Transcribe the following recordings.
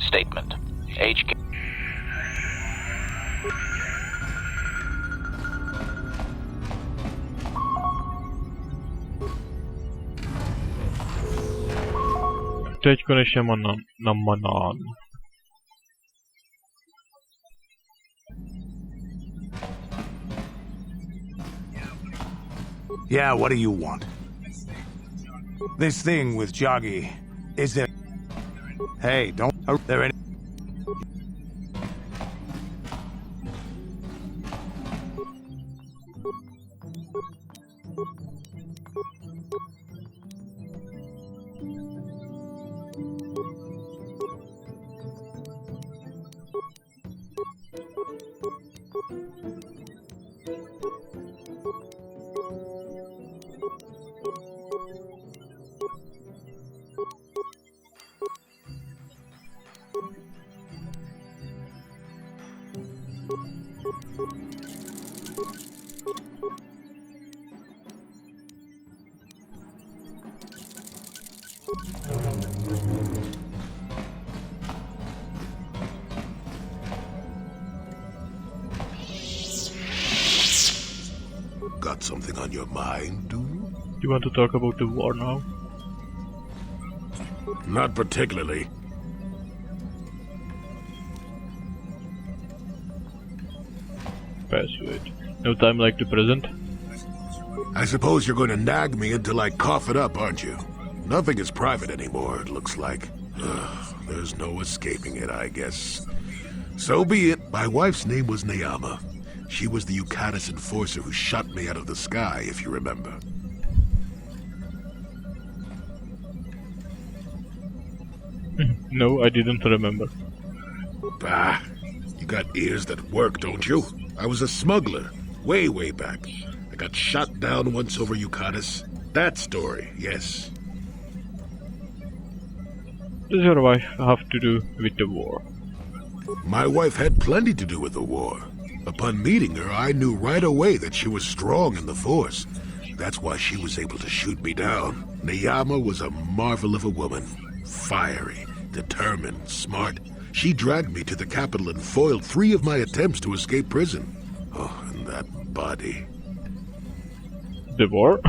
Statement. HK. Teď konečně mám na manán. Yeah, what do you want? This thing with Joggy, is there... Hey, don't... Are there any... Got something on your mind, do you? You want to talk about the war now? Not particularly. Persuade. No time like the present? I suppose you're going to nag me until I cough it up, aren't you? Nothing is private anymore, it looks like. There's no escaping it, I guess. So be it. My wife's name was Neyama. She was the Yukatis enforcer who shot me out of the sky, if you remember. No, I didn't remember. Bah, you got ears that work, don't you? I was a smuggler, way back. I got shot down once over Yukatis. That story, yes. What does your wife have to do with the war? My wife had plenty to do with the war. Upon meeting her, I knew right away that she was strong in the Force. That's why she was able to shoot me down. Neyama was a marvel of a woman. Fiery, determined, smart. She dragged me to the capital and foiled 3 of my attempts to escape prison. Oh, and that body. The war?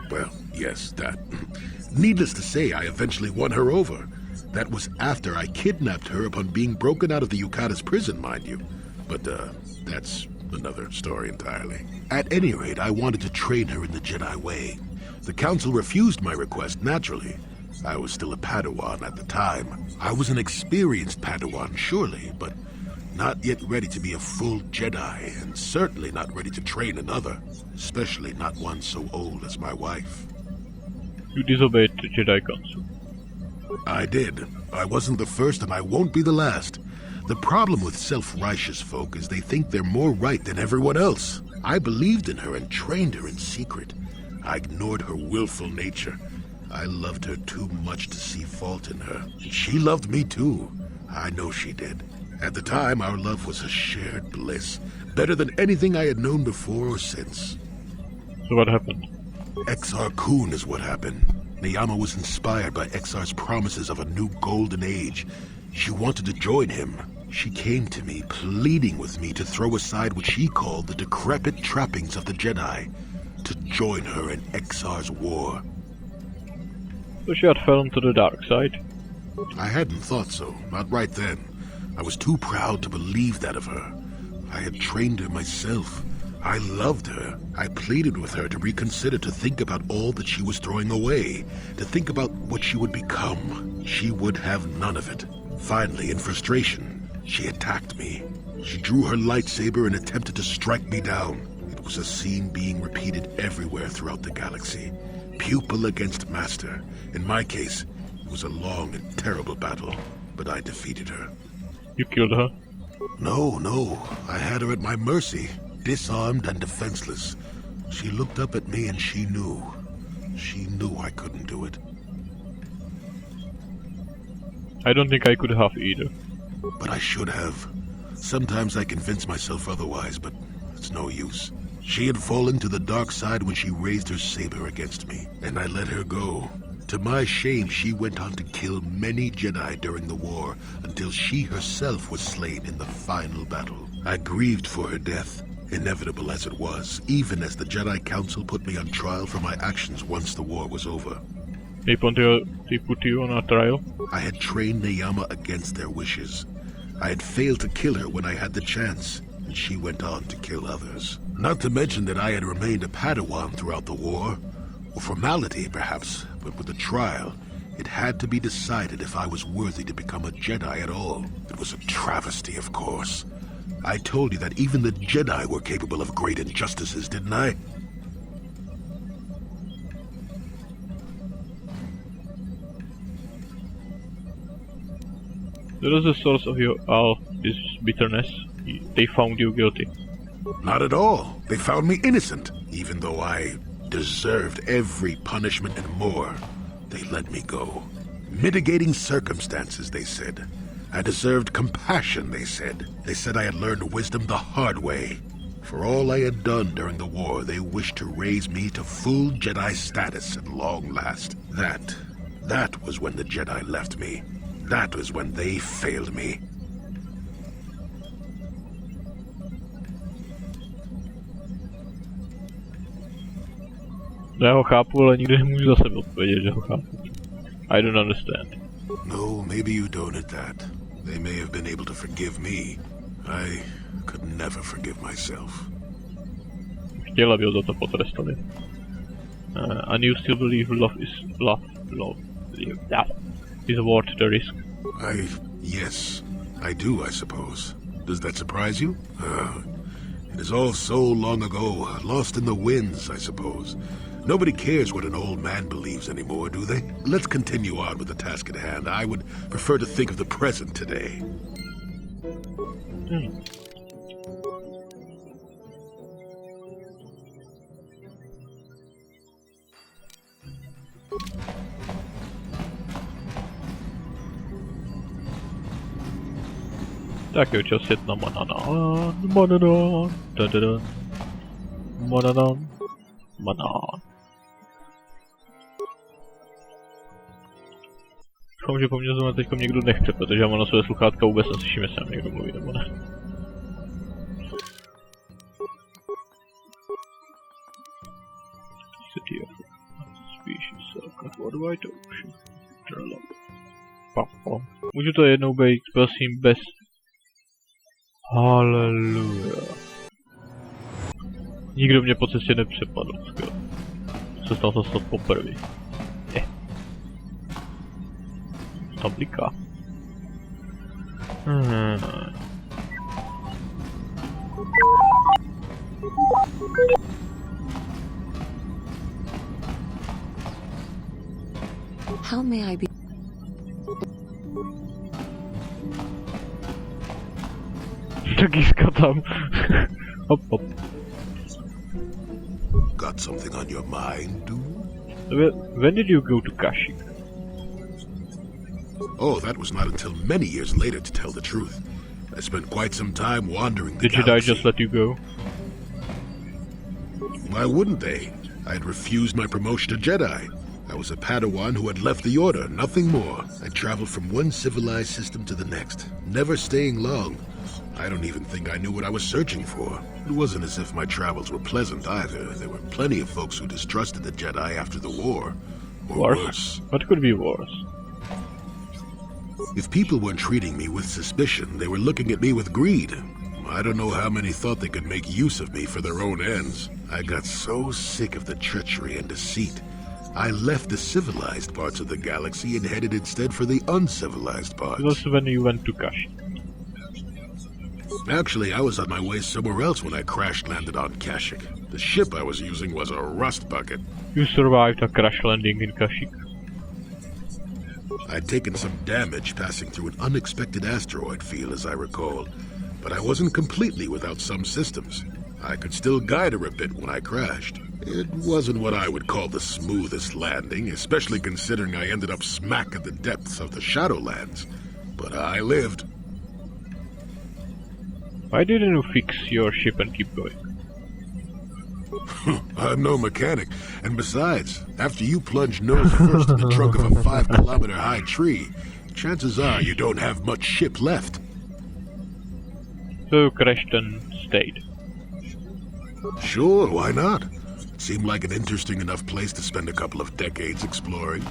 Well, yes, that. Needless to say, I eventually won her over. That was after I kidnapped her upon being broken out of the Yukatis prison, mind you. But, that's another story entirely. At any rate, I wanted to train her in the Jedi way. The Council refused my request, naturally. I was still a Padawan at the time. I was an experienced Padawan, surely, but not yet ready to be a full Jedi, and certainly not ready to train another, especially not one so old as my wife. You disobeyed the Jedi Council. I did. I wasn't the first, and I won't be the last. The problem with self-righteous folk is they think they're more right than everyone else. I believed in her and trained her in secret. I ignored her willful nature. I loved her too much to see fault in her. And she loved me too. I know she did. At the time, our love was a shared bliss. Better than anything I had known before or since. So what happened? Exar Kun is what happened. Neyama was inspired by Exar's promises of a new golden age. She wanted to join him. She came to me, pleading with me to throw aside what she called the decrepit trappings of the Jedi, to join her in Exar's war. So she had fallen to the dark side? I hadn't thought so, not right then. I was too proud to believe that of her. I had trained her myself. I loved her. I pleaded with her to reconsider, to think about all that she was throwing away, to think about what she would become. She would have none of it. Finally, in frustration, she attacked me. She drew her lightsaber and attempted to strike me down. It was a scene being repeated everywhere throughout the galaxy. Pupil against master. In my case, it was a long and terrible battle, but I defeated her. You killed her? No. I had her at my mercy, disarmed and defenseless. She looked up at me and she knew. She knew I couldn't do it. I don't think I could have either. But I should have. Sometimes I convince myself otherwise, but it's no use. She had fallen to the dark side when she raised her saber against me, and I let her go. To my shame, she went on to kill many Jedi during the war until she herself was slain in the final battle. I grieved for her death, inevitable as it was, even as the Jedi Council put me on trial for my actions once the war was over. They put you on a trial? I had trained Neyama against their wishes. I had failed to kill her when I had the chance, and she went on to kill others. Not to mention that I had remained a Padawan throughout the war. A formality, perhaps, but with the trial, it had to be decided if I was worthy to become a Jedi at all. It was a travesty, of course. I told you that even the Jedi were capable of great injustices, didn't I? That was the source of all this bitterness. They found you guilty. Not at all. They found me innocent, even though I deserved every punishment and more. They let me go. Mitigating circumstances, they said. I deserved compassion, they said. They said I had learned wisdom the hard way. For all I had done during the war, they wished to raise me to full Jedi status at long last. That was when the Jedi left me. That was when they failed me. Já ho chápu, ale nikdy nemůžu za sebe odpovědět, že ho chápu. I don't understand. No, maybe you don't at that. They may have been able to forgive me. I could never forgive myself. Chtěl, aby ho za to potrestali. And you still believe love is worth the risk? Yes, I do, I suppose. Does that surprise you? It is all so long ago, lost in the winds, I suppose. Nobody cares what an old man believes anymore, do they? Let's continue on with the task at hand. I would prefer to think of the present today. Tak jo, čas jet na banán. Doufám, že po mně zrovna teďkom někdo nechce, protože já mám na své sluchátka vůbec neslyším, jestli nám někdo mluví nebo ne. City of species of worldwide ocean. Můžu to jednou být, prosím, bez... Haleluja. Nikdo mě po cestě nepřepadl, skvěle. Se stalo to poprvé. Tam bliká. How may I be? Tagyska tam. Hop, hop. Got something on your mind, dude? When did you go to Kashyyyk? Oh, that was not until many years later, to tell the truth. I spent quite some time wandering the Did Jedi galaxy. just let you go? Why wouldn't they? I had refused my promotion to Jedi. I was a Padawan who had left the Order, nothing more. I traveled from one civilized system to the next, never staying long. I don't even think I knew what I was searching for. It wasn't as if my travels were pleasant either. There were plenty of folks who distrusted the Jedi after the war. Or worse. What could be worse? If people weren't treating me with suspicion, they were looking at me with greed. I don't know how many thought they could make use of me for their own ends. I got so sick of the treachery and deceit. I left the civilized parts of the galaxy and headed instead for the uncivilized parts. It was when you went to Kashyyyk. Actually, I was on my way somewhere else when I crash-landed on Kashyyyk. The ship I was using was a rust bucket. You survived a crash landing in Kashyyyk. I'd taken some damage passing through an unexpected asteroid field, as I recall, but I wasn't completely without some systems. I could still guide her a bit when I crashed. It wasn't what I would call the smoothest landing, especially considering I ended up smack at the depths of the Shadowlands. But I lived. Why didn't you fix your ship and keep going? I'm no mechanic, and besides, after you plunge nose first in the trunk of a 5-kilometer high tree, chances are you don't have much ship left. So crashed and stayed. Sure, why not? Seemed like an interesting enough place to spend a couple of decades exploring.